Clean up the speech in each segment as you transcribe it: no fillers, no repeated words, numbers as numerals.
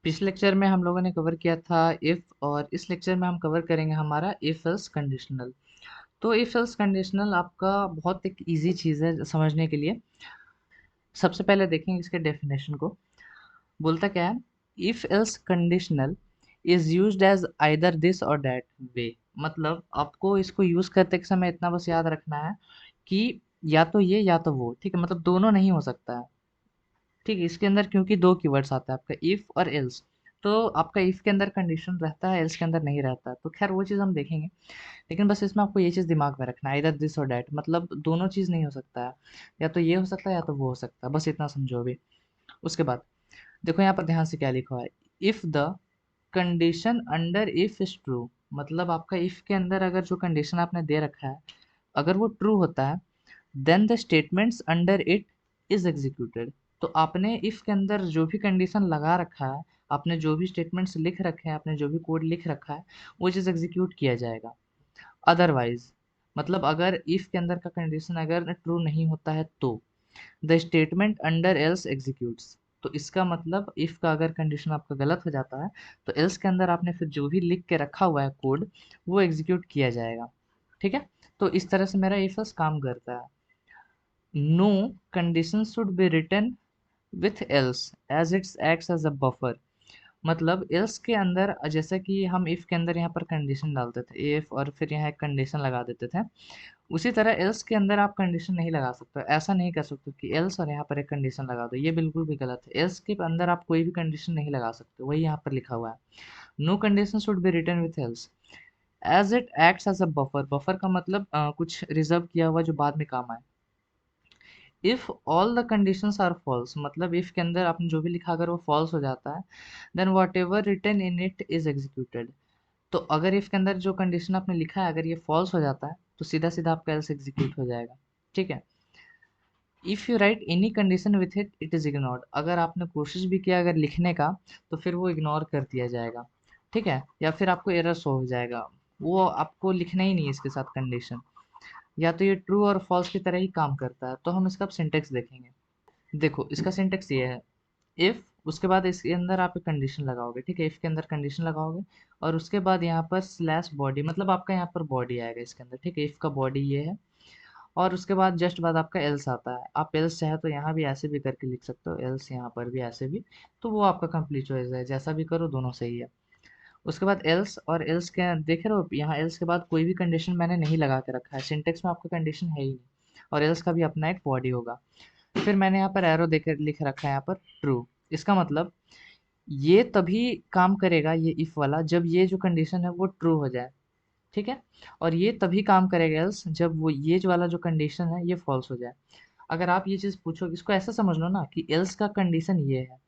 पिछले लेक्चर में हम लोगों ने कवर किया था इफ़, और इस लेक्चर में हम कवर करेंगे हमारा इफ़ एल्स कंडीशनल। तो इफ़ एल्स कंडीशनल आपका बहुत एक इजी चीज़ है समझने के लिए। सबसे पहले देखेंगे इसके डेफिनेशन को। बोलता क्या है, if else conditional is used as either this or that way. मतलब आपको इसको यूज़ करते समय इतना बस याद रखना है कि या तो ये या तो वो, ठीक है। मतलब दोनों नहीं हो सकता है, ठीक है। इसके अंदर क्योंकि दो कीवर्ड्स आते हैं आपका इफ और एल्स, तो आपका इफ के अंदर कंडीशन रहता है, एल्स के अंदर नहीं रहता है। तो खैर वो चीज़ हम देखेंगे, लेकिन बस इसमें आपको ये चीज़ दिमाग में रखना है, इधर दिस और डैट, मतलब दोनों चीज़ नहीं हो सकता है। या तो ये हो सकता है या तो वो हो सकता है, बस इतना समझो अभी। उसके बाद देखो यहाँ पर ध्यान से क्या लिखा हुआ है, if the condition under if is true. मतलब आपका इफ के अंदर अगर जो कंडीशन आपने दे रखा है अगर वो ट्रू होता है, then the statements under it is executed. तो आपने इफ के अंदर जो भी कंडीशन लगा रखा है, आपने जो भी स्टेटमेंट्स लिख रखे हैं, आपने जो भी कोड लिख रखा है, वो चीज़ एग्जीक्यूट किया जाएगा। अदरवाइज, मतलब अगर इफ के अंदर का कंडीशन अगर ट्रू नहीं होता है तो the statement under else executes. तो इसका मतलब इफ का अगर कंडीशन आपका गलत हो जाता है तो एल्स के अंदर आपने फिर जो भी लिख के रखा हुआ है कोड, वो एग्जीक्यूट किया जाएगा, ठीक है। तो इस तरह से मेरा इफ एल्स काम करता है। No condition should be written with else as it's acts as a buffer. मतलब एल्स के अंदर जैसे कि हम इफ के अंदर यहाँ पर कंडीशन डालते थे इफ, और फिर यहाँ एक कंडीशन लगा देते थे, उसी तरह एल्स के अंदर आप कंडीशन नहीं लगा सकते। ऐसा नहीं कर सकते कि एल्स और यहाँ पर एक कंडीशन लगा दो, ये बिल्कुल भी गलत है। एल्स के अंदर आप कोई भी कंडीशन नहीं लगा सकते, वही यहाँ पर लिखा हुआ है। No condition should be written with else as it acts as a buffer. Buffer का मतलब कुछ रिजर्व किया हुआ जो बाद में काम आए। If all the conditions are false, मतलब इफ के अंदर आपने जो भी लिखा अगर वो फॉल्स हो जाता है, then whatever written in it is executed. तो अगर इफ के अंदर जो कंडीशन आपने लिखा है अगर ये फॉल्स हो जाता है तो सीधा सीधा आपका एल्स एग्जीक्यूट हो जाएगा, ठीक है। If you right any condition with it it is ignored. अगर आपने कोशिश भी किया अगर लिखने का तो फिर वो इग्नोर कर दिया जाएगा, ठीक है। या फिर आपको एरर शो हो जाएगा, वो आपको लिखना ही नहीं है इसके साथ कंडीशन। या तो ये ट्रू और फॉल्स की तरह ही काम करता है। तो हम इसका सिंटेक्स देखेंगे। देखो इसका सिंटेक्स ये है, इफ, उसके बाद इसके अंदर आप एक कंडीशन लगाओगे, ठीक है। इफ के अंदर कंडीशन लगाओगे और उसके बाद यहाँ पर स्लैश बॉडी, मतलब आपका यहाँ पर बॉडी आएगा इसके अंदर, ठीक है। इफ का बॉडी ये है, और उसके बाद जस्ट बाद आपका एल्स आता है। आप एल्स चाहे तो यहाँ भी ऐसे भी करके लिख सकते हो, एल्स यहाँ पर भी ऐसे भी। तो वो आपका कंप्लीट चॉइस है, जैसा भी करो दोनों सही है। उसके बाद एल्स, और एल्स के देख रहे हो यहाँ एल्स के बाद कोई भी कंडीशन मैंने नहीं लगा के रखा है, सिंटेक्स में आपका कंडीशन है ही नहीं। और एल्स का भी अपना एक बॉडी होगा। फिर मैंने यहाँ पर एरो देकर लिख रखा है यहाँ पर ट्रू। इसका मतलब ये तभी काम करेगा ये इफ वाला जब ये जो कंडीशन है वो ट्रू हो जाए, ठीक है। और ये तभी काम करेगा एल्स जब वो ये जो वाला जो कंडीशन है ये फॉल्स हो जाए। अगर आप ये चीज़ पूछो, इसको ऐसा समझ लो ना कि एल्स का कंडीशन ये है,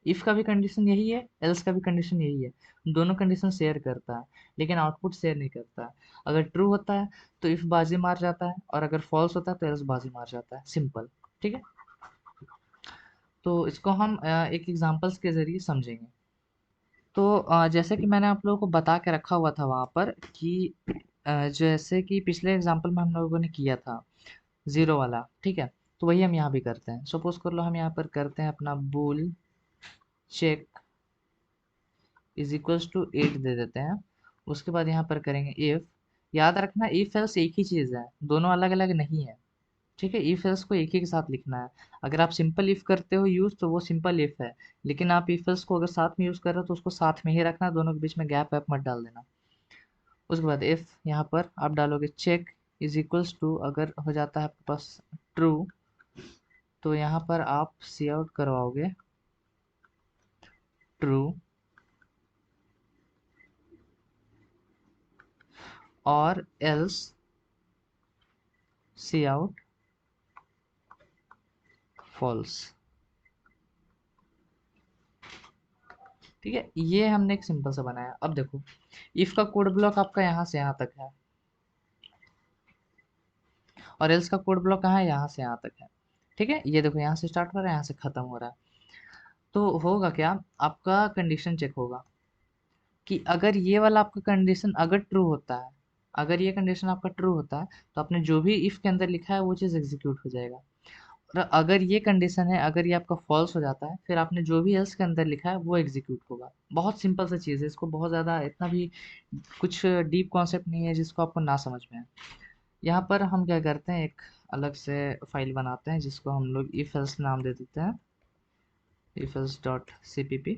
इफ का भी कंडीशन यही है, एल्स का भी कंडीशन यही है। दोनों कंडीशन शेयर करता है लेकिन आउटपुट शेयर नहीं करता है। अगर ट्रू होता है तो इफ बाजी मार जाता है, और अगर फॉल्स होता है तो एल्स बाजी मार जाता है, सिंपल, ठीक है। तो इसको हम एक एग्जांपल्स के ज़रिए समझेंगे। तो जैसे कि मैंने आप लोगों को बता के रखा हुआ था वहाँ पर कि जैसे कि पिछले एग्जांपल में हम लोगों ने किया था ज़ीरो वाला, ठीक है। तो वही हम यहाँ भी करते हैं। सपोज कर लो हम यहाँ पर करते हैं अपना बूल चेक इज इक्वल्स टू 8 दे देते हैं। उसके बाद यहाँ पर करेंगे इफ़। याद रखना इफ़ एल्स एक ही चीज़ है, दोनों अलग अलग नहीं है, ठीक है। इफ एल्स को एक ही के साथ लिखना है। अगर आप सिंपल इफ करते हो यूज तो वो सिंपल इफ है, लेकिन आप इफ एल्स को अगर साथ में यूज कर रहे हो तो उसको साथ में ही रखना, दोनों के बीच में गैप वैप मत डाल देना। उसके बाद इफ यहाँ पर आप डालोगे चेक इज इक्वल्स टू, अगर हो जाता है आपके पास ट्रू तो यहाँ पर आप सी आउट करवाओगे ट्रू, और एल्स सी आउट फॉल्स, ठीक है। ये हमने एक सिंपल सा बनाया। अब देखो इफ का कोड ब्लॉक आपका यहाँ से यहाँ तक है, और एल्स का कोड ब्लॉक कहाँ है, यहाँ से यहाँ तक है, ठीक है। ये देखो यहाँ से स्टार्ट हो रहा है, यहाँ से खत्म हो रहा है। तो होगा क्या, आपका कंडीशन चेक होगा कि अगर ये वाला आपका कंडीशन अगर ट्रू होता है, अगर ये कंडीशन आपका ट्रू होता है तो आपने जो भी इफ के अंदर लिखा है वो चीज़ एग्जीक्यूट हो जाएगा। अगर ये कंडीशन है, अगर ये आपका फॉल्स हो जाता है, फिर आपने जो भी एल्स के अंदर लिखा है वो एग्जीक्यूट होगा। बहुत सिंपल सा चीज़ है, इसको बहुत ज़्यादा इतना भी कुछ डीप कॉन्सेप्ट नहीं है जिसको आपको ना समझ में आए। यहाँ पर हम क्या करते हैं, एक अलग से फाइल बनाते हैं जिसको हम लोग इफ एल्स नाम दे देते हैं, if else dot cpp।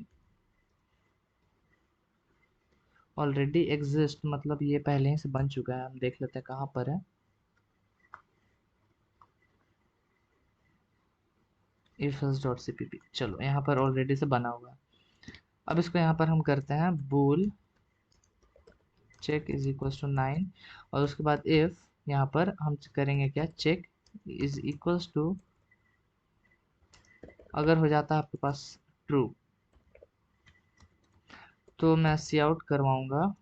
Already exist मतलब ये पहले ही से बन चुका है, हम देख लेते हैं कहाँ पर है। इफ एल्स डॉट cpp, चलो यहाँ पर ऑलरेडी से बना हुआ है। अब इसको यहाँ पर हम करते हैं bool check is equal to 9, और उसके बाद इफ यहाँ पर हम करेंगे क्या, चेक इज इक्वल्स टू, अगर हो जाता है आपके पास ट्रू, तो मैं सी आउट करवाऊंगा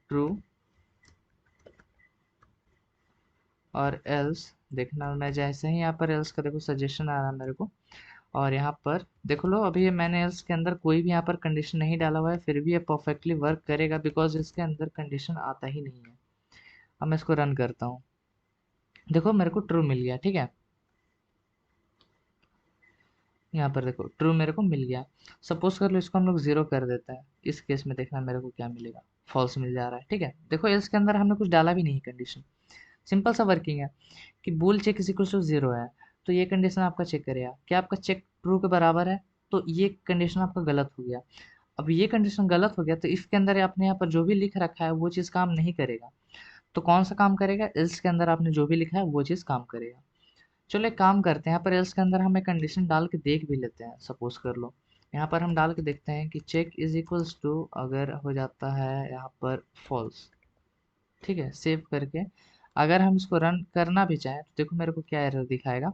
ट्रू, और एल्स देखना, मैं जैसे ही यहाँ पर एल्स का देखो सजेशन आ रहा है मेरे को, और यहाँ पर देखो लो, अभी मैंने एल्स के अंदर कोई भी यहाँ पर कंडीशन नहीं डाला हुआ है, फिर भी ये परफेक्टली वर्क करेगा बिकॉज इसके अंदर कंडीशन आता ही नहीं है। अब मैं इसको रन करता हूँ, देखो मेरे को ट्रू मिल गया, ठीक है। यहाँ पर देखो ट्रू मेरे को मिल गया। सपोज कर लो इसको हम लोग जीरो कर देते हैं, इस केस में देखना मेरे को क्या मिलेगा, फॉल्स मिल जा रहा है, ठीक है। देखो इसके अंदर हमने कुछ डाला भी नहीं कंडीशन, सिंपल सा वर्किंग है कि bool check is equal to zero है, तो ये कंडीशन आपका चेक करेगा क्या आपका चेक ट्रू के बराबर है, तो ये कंडीशन आपका गलत हो गया। अब ये कंडीशन गलत हो गया तो इफ के अंदर आपने यहाँ पर जो भी लिख रखा है वो चीज़ काम नहीं करेगा, तो कौन सा काम करेगा, एल्स के अंदर आपने जो भी लिखा है वो चीज़ काम करेगा। चलो एक काम करते हैं, यहाँ पर एल्स के अंदर हम एक कंडीशन डाल के देख भी लेते हैं। सपोज कर लो यहाँ पर हम डाल के देखते हैं कि चेक इज इक्वल्स टू, अगर हो जाता है यहाँ पर फॉल्स, ठीक है, सेव करके अगर हम इसको रन करना भी चाहें तो देखो मेरे को क्या एरर दिखाएगा,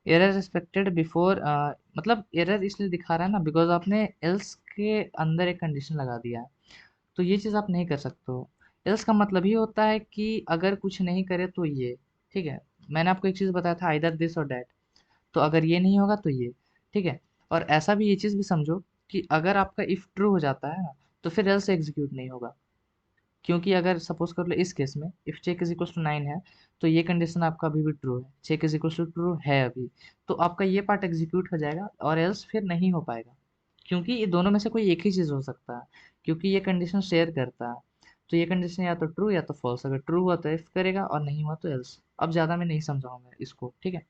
एरर एक्सपेक्टेड बिफोर, मतलब एरर इसलिए दिखा रहा है ना बिकॉज आपने एल्स के अंदर एक कंडीशन लगा दिया है, तो ये चीज़ आप नहीं कर सकते हो। एल्स का मतलब ही होता है कि अगर कुछ नहीं करे तो ये, ठीक है। मैंने आपको एक चीज़ बताया था, आइदर दिस और डैट, तो अगर ये नहीं होगा तो ये, ठीक है। और ऐसा भी ये चीज़ भी समझो कि अगर आपका इफ ट्रू हो जाता है ना, तो फिर एल्स एग्जीक्यूट नहीं होगा, क्योंकि अगर सपोज कर लो इस केस में if check is equal to 9 है, तो ये कंडीशन आपका अभी भी ट्रू है, check is equal to true है अभी, तो आपका ये पार्ट एग्जीक्यूट हो जाएगा और एल्स फिर नहीं हो पाएगा, क्योंकि ये दोनों में से कोई एक ही चीज़ हो सकता है, क्योंकि ये कंडीशन शेयर करता है। तो ये कंडीशन या तो ट्रू या तो फॉल्स, अगर ट्रू हुआ तो इफ करेगा और नहीं हुआ तो एल्स। अब ज़्यादा मैं नहीं समझाऊंगा इसको, ठीक है।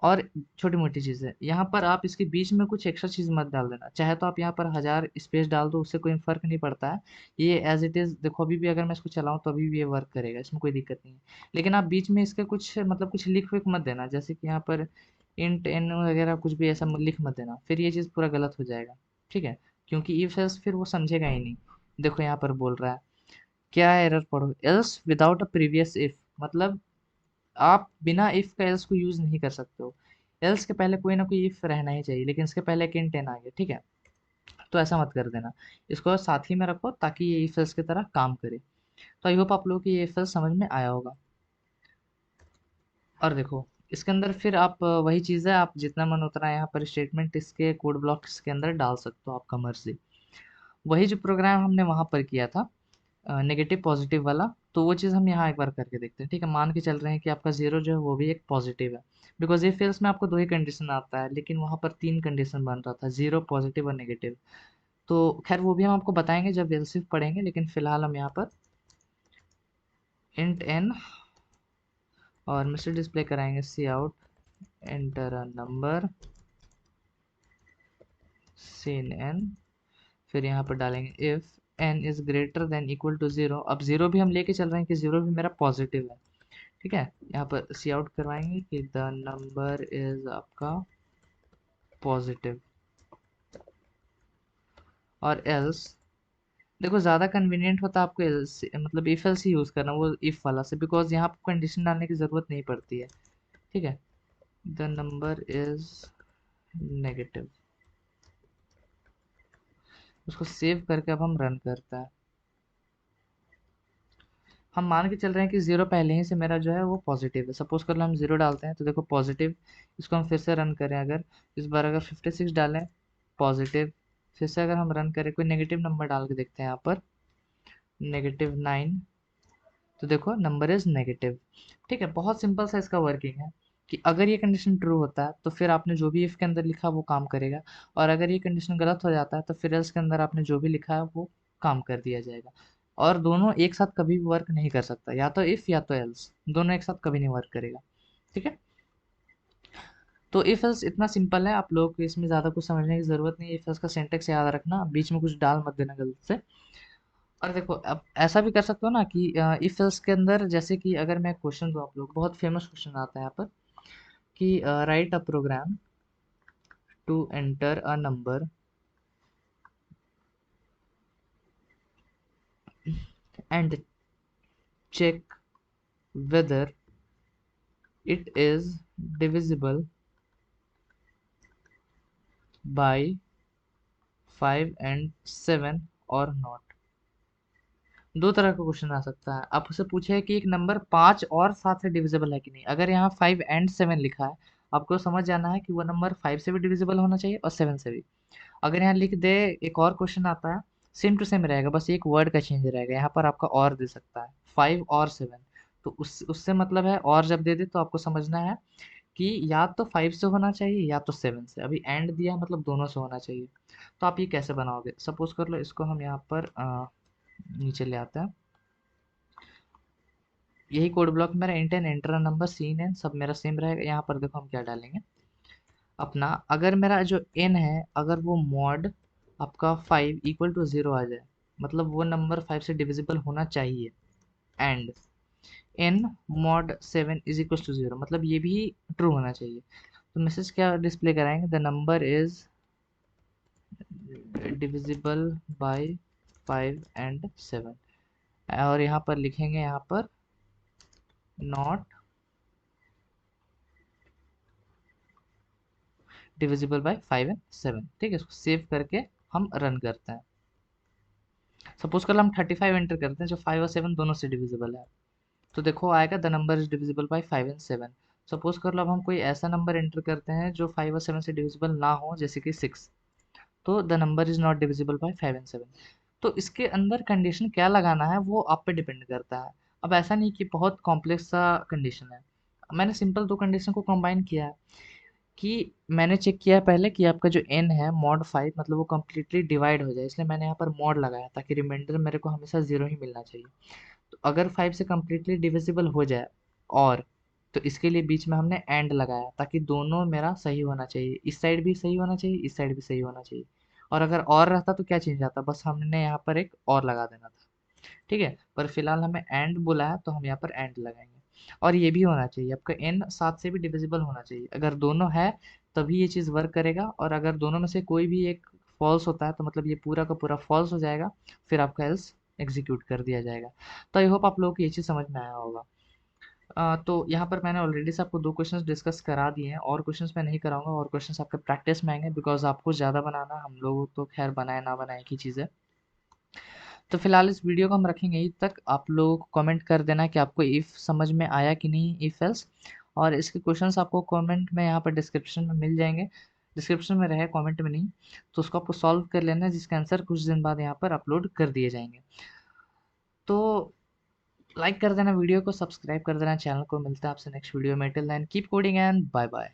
और छोटी-मोटी चीज़ें, यहाँ पर आप इसके बीच में कुछ एक्स्ट्रा चीज़ मत डाल देना। चाहे तो आप यहाँ पर 1000 स्पेस डाल दो, उससे कोई फ़र्क नहीं पड़ता है। ये एज़ इट इज़ देखो, अभी भी अगर मैं इसको चलाऊँ तो अभी भी ये वर्क करेगा, इसमें कोई दिक्कत नहीं है। लेकिन आप बीच में इसके कुछ मतलब कुछ लिख-विख मत देना, जैसे कि यहाँ पर इंट एन वगैरह कुछ भी ऐसा लिख मत देना, फिर ये चीज़ पूरा गलत हो जाएगा, ठीक है? क्योंकि इफ एल्स फिर वो समझेगा ही नहीं। देखो यहाँ पर बोल रहा है, क्या एरर पढ़ो, else without a previous if, मतलब आप बिना इफ का एल्स को यूज नहीं कर सकते हो। एल्स के पहले कोई ना कोई इफ रहना ही चाहिए, लेकिन इसके पहले एक इंट एन आ गया, ठीक है। तो ऐसा मत कर देना, इसको साथ ही में रखो ताकि ये इफ एल्स की तरह काम करे। तो आई होप आप लोगों को ये इफ एल्स समझ में आया होगा। और देखो इसके अंदर फिर आप वही चीज़ है, आप जितना मन उतना यहाँ पर स्टेटमेंट इसके कोड ब्लॉक्स के अंदर डाल सकते हो, आपका मर्जी। वही जो प्रोग्राम हमने वहाँ पर किया था नेगेटिव पॉजिटिव वाला, तो वो चीज़ हम यहाँ एक बार करके देखते हैं, ठीक है। मान के चल रहे हैं कि आपका जीरो जो है वो भी एक पॉजिटिव है, बिकॉज ये फेल्स में आपको दो ही कंडीशन आता है, लेकिन वहाँ पर तीन कंडीशन बन रहा था, जीरो, पॉजिटिव और नेगेटिव। तो खैर वो भी हम आपको बताएंगे जब एलसिफ पढ़ेंगे, लेकिन फिलहाल हम यहाँ पर इंट एन और मैसेज डिस्प्ले कराएंगे cout enter a number cin n, फिर यहाँ पर डालेंगे if n is greater than equal to zero. अब जीरो भी हम लेके चल रहे हैं कि जीरो भी मेरा पॉजिटिव है, ठीक है। यहाँ पर सी आउट करवाएंगे कि द नंबर इज आपका पॉजिटिव, और एल्स देखो ज़्यादा कन्वीनियंट होता है आपको else मतलब इफ एल्स ही यूज़ करना, वो इफ वाला से, बिकॉज यहाँ आपको कंडीशन डालने की ज़रूरत नहीं पड़ती है, ठीक है। द नंबर इज नेगेटिव, उसको सेव करके अब हम रन करते हैं। हम मान के चल रहे हैं कि जीरो पहले ही से मेरा जो है वो पॉजिटिव है। सपोज कर लो हम जीरो डालते हैं तो देखो पॉजिटिव, इसको हम फिर से रन करें, अगर इस बार अगर 56 डालें पॉजिटिव, फिर से अगर हम रन करें कोई नेगेटिव नंबर डाल के देखते हैं यहाँ पर -9, तो देखो नंबर इज नेगेटिव, ठीक है। बहुत सिंपल सा इसका वर्किंग है। कि अगर ये कंडीशन ट्रू होता है तो फिर आपने जो भी इफ के अंदर लिखा वो काम करेगा, और अगर ये कंडीशन गलत हो जाता है तो फिर एल्स के अंदर आपने जो भी लिखा है वो काम कर दिया जाएगा। और दोनों एक साथ कभी भी वर्क नहीं कर सकता, या तो इफ या तो एल्स, दोनों एक साथ कभी नहीं वर्क करेगा। ठीक है, तो इफ एल्स इतना सिंपल है, आप लोगों को इसमें ज़्यादा कुछ समझने की ज़रूरत नहीं है। इफ एल्स का सिंटेक्स याद रखना, बीच में कुछ डाल मत देना गलत से। और देखो, अब ऐसा भी कर सकते हो ना कि इफ एल्स के अंदर, जैसे कि अगर मैं क्वेश्चन दूँ आप लोग, बहुत फेमस क्वेश्चन आता है यहाँ पर कि write a program to enter a number and check whether it is divisible by 5 and 7 or not। दो तरह का क्वेश्चन आ सकता है, आप उससे पूछे कि एक नंबर 5 और 7 से डिविजिबल है कि नहीं। अगर यहाँ 5 एंड 7 लिखा है, आपको समझ जाना है कि वो नंबर 5 से भी डिविजिबल होना चाहिए और 7 से भी। अगर यहाँ लिख दे, एक और क्वेश्चन आता है, सेम टू सेम रहेगा, बस एक वर्ड का चेंज रहेगा, यहाँ पर आपका और दे सकता है 5 और 7। तो उससे मतलब है, और जब दे दे तो आपको समझना है कि या तो 5 से होना चाहिए या तो 7 से। अभी एंड दिया है मतलब दोनों से होना चाहिए। तो आप ये कैसे बनाओगे, सपोज कर लो इसको हम यहाँ पर नीचे ले आते हैं। यही कोड ब्लॉक मेरा int n, enter number, cin n, सब मेरा सेम रहेगा। यहाँ पर देखो हम क्या डालेंगे अपना, अगर मेरा जो एन है, अगर वो मॉड आपका 5 इक्वल टू 0 आ जाए, मतलब वो नंबर 5 से डिविजिबल होना चाहिए। And n mod 7 is equal to 0, मतलब ये भी ट्रू होना चाहिए। तो मैसेज क्या डिस्प्ले कराएंगे, the number is divisible by 5 and 7। और यहाँ पर लिखेंगे, यहाँ पर नॉट डिविजिबल बाय 5 एंड 7। ठीक है, इसको सेव करके हम रन करते हैं। सपोज कर लो हम 35 एंटर करते हैं, जो 5 और 7 दोनों से डिविजिबल है। तो देखो आएगा the number is divisible by 5 and 7। Suppose कर लो अब हम कोई ऐसा नंबर एंटर करते हैं जो 5 और 7 से डिविजिबल ना हो, जैसे कि 6, तो the number is not divisible by 5 and 7। तो इसके अंदर कंडीशन क्या लगाना है वो आप पे डिपेंड करता है। अब ऐसा नहीं कि बहुत कॉम्प्लेक्स सा कंडीशन है, मैंने सिंपल दो कंडीशन को कंबाइन किया है कि मैंने चेक किया है पहले कि आपका जो n है मॉड 5, मतलब वो कम्प्लीटली डिवाइड हो जाए, इसलिए मैंने यहाँ पर मॉड लगाया ताकि रिमाइंडर मेरे को हमेशा 0 ही मिलना चाहिए। तो अगर 5 से कम्प्लीटली डिविजिबल हो जाए, और तो इसके लिए बीच में हमने एंड लगाया ताकि दोनों मेरा सही होना चाहिए, इस साइड भी सही होना चाहिए, इस साइड भी सही होना चाहिए। और अगर और रहता तो क्या चेंज आता, बस हमने यहाँ पर एक और लगा देना था। ठीक है, पर फिलहाल हमें एंड बोला है तो हम यहाँ पर एंड लगाएंगे। और ये भी होना चाहिए आपका n 7 से भी डिविजिबल होना चाहिए। अगर दोनों है तभी ये चीज़ वर्क करेगा, और अगर दोनों में से कोई भी एक फॉल्स होता है तो मतलब ये पूरा का पूरा फॉल्स हो जाएगा, फिर आपका एल्स एग्जीक्यूट कर दिया जाएगा। तो आई होप आप लोगों को ये चीज़ समझ में आया होगा। तो यहाँ पर मैंने ऑलरेडी से आपको दो क्वेश्चंस डिस्कस करा दिए हैं, और क्वेश्चंस मैं नहीं कराऊंगा, और क्वेश्चंस आपके प्रैक्टिस में आएंगे, बिकॉज आपको ज़्यादा बनाना, हम लोग तो खैर बनाए ना बनाए की चीज़ है। तो फिलहाल इस वीडियो को हम रखेंगे यहीं तक। आप लोग कमेंट कर देना कि आपको इफ़ समझ में आया कि नहीं, इफ़ एल्स। और इसके क्वेश्चंस आपको कमेंट में यहाँ पर डिस्क्रिप्शन में मिल जाएंगे, डिस्क्रिप्शन में रहे कमेंट में नहीं, तो उसको आपको सॉल्व कर लेना है, जिसका आंसर कुछ दिन बाद यहाँ पर अपलोड कर दिए जाएंगे। तो लाइक कर देना वीडियो को, सब्सक्राइब कर देना चैनल को। मिलता है आपसे नेक्स्ट वीडियो में, till then keep coding and bye bye.